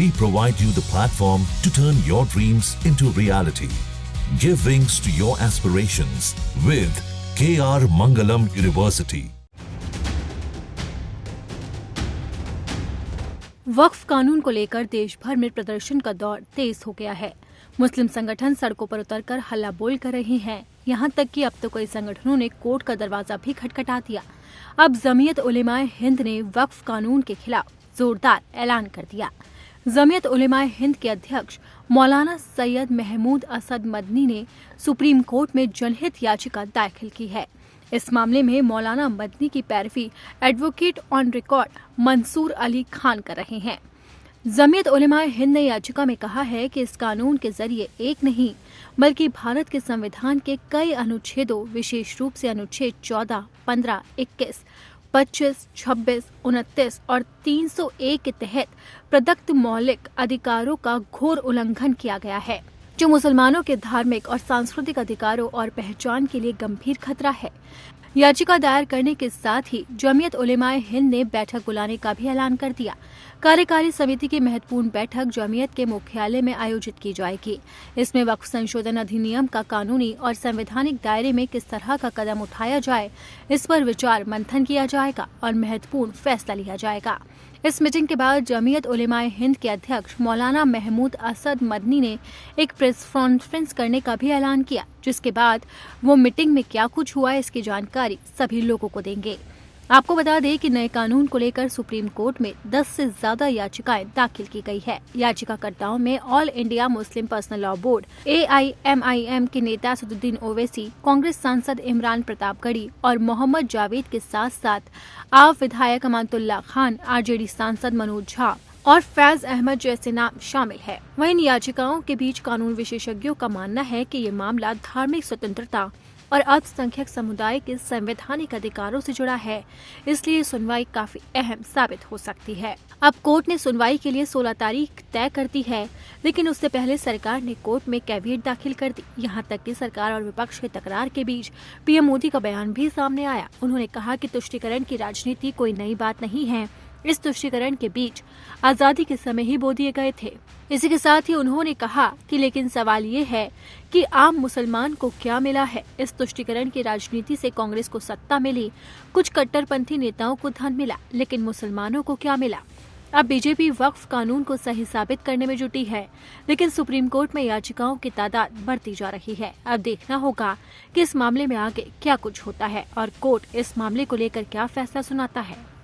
We provide you the platform to turn your dreams into reality. Give wings to your aspirations with KR Mangalam University. वक्फ कानून को लेकर देश भर में प्रदर्शन का दौर तेज हो गया है। मुस्लिम संगठन सड़कों पर उतरकर हल्ला बोल कर रहे हैं। यहाँ तक कि अब तो कई संगठनों ने कोर्ट का दरवाजा भी खटखटा दिया। अब जमीयत उलेमाए हिंद ने वक्फ कानून के खिलाफ जोरदार ऐलान कर दिया। जमीयत उलेमाए हिंद के अध्यक्ष मौलाना सैयद महमूद असद मदनी ने सुप्रीम कोर्ट में जनहित याचिका दाखिल की है। इस मामले में मौलाना मदनी की पैरवी advocate on record Mansoor Ali Khan कर रहे हैं। जमीयत उलेमाए हिंद ने याचिका में कहा है कि इस कानून के जरिए एक नहीं बल्कि भारत के संविधान के कई अनुच्छेदों, विशेष रूप से अनुच्छेद 14, 15, 21, 25, 26, 29 और 301 के तहत प्रदत्त मौलिक अधिकारों का घोर उल्लंघन किया गया है, जो मुसलमानों के धार्मिक और सांस्कृतिक अधिकारों और पहचान के लिए गंभीर खतरा है। याचिका दायर करने के साथ ही जमीयत उलेमाए हिंद ने बैठक बुलाने का भी ऐलान कर दिया। कार्यकारी समिति की महत्वपूर्ण बैठक जमीयत के मुख्यालय में आयोजित की जाएगी। इसमें वक्फ संशोधन अधिनियम का कानूनी और संवैधानिक दायरे में किस तरह का कदम उठाया जाए, इस पर विचार मंथन किया जाएगा और महत्वपूर्ण फैसला लिया जाएगा। इस मीटिंग के बाद जमीयत उलेमाए हिंद के अध्यक्ष मौलाना महमूद असद मदनी ने एक प्रेस कॉन्फ्रेंस करने का भी ऐलान किया, जिसके बाद वो मीटिंग में क्या कुछ हुआ इसकी जानकारी सभी लोगों को देंगे। आपको बता दें कि नए कानून को लेकर सुप्रीम कोर्ट में 10 से ज्यादा याचिकाएं दाखिल की गई है। याचिकाकर्ताओं में all India Muslim personal law board AIMIM के नेता सदुद्दीन ओवैसी, कांग्रेस सांसद इमरान प्रतापगढ़ी और मोहम्मद जावेद के साथ साथ आप विधायक अमानतुल्लाह खान, RJD सांसद मनोज झा और फैज अहमद जैसे नाम शामिल है। वहीं इन याचिकाओं के बीच कानून विशेषज्ञों का मानना है कि ये मामला धार्मिक स्वतंत्रता और अल्पसंख्यक समुदाय के संवैधानिक अधिकारों से जुड़ा है, इसलिए सुनवाई काफी अहम साबित हो सकती है। अब कोर्ट ने सुनवाई के लिए 16 तारीख तय कर दी है, लेकिन उससे पहले सरकार ने कोर्ट में कैविएट दाखिल कर दी। यहाँ तक कि सरकार और विपक्ष के तकरार के बीच PM मोदी का बयान भी सामने आया। उन्होंने कहा कि तुष्टीकरण की राजनीति कोई नई बात नहीं है। इस तुष्टीकरण के बीच आजादी के समय ही बो दिए गए थे। इसी के साथ ही उन्होंने कहा कि लेकिन सवाल ये है कि आम मुसलमान को क्या मिला है। इस तुष्टीकरण की राजनीति से कांग्रेस को सत्ता मिली, कुछ कट्टरपंथी नेताओं को धन मिला, लेकिन मुसलमानों को क्या मिला। अब बीजेपी वक्फ कानून को सही साबित करने में जुटी है, लेकिन सुप्रीम कोर्ट में याचिकाओं की तादाद बढ़ती जा रही है। अब देखना होगा कि इस मामले में आगे क्या कुछ होता है और कोर्ट इस मामले को लेकर क्या फैसला सुनाता है।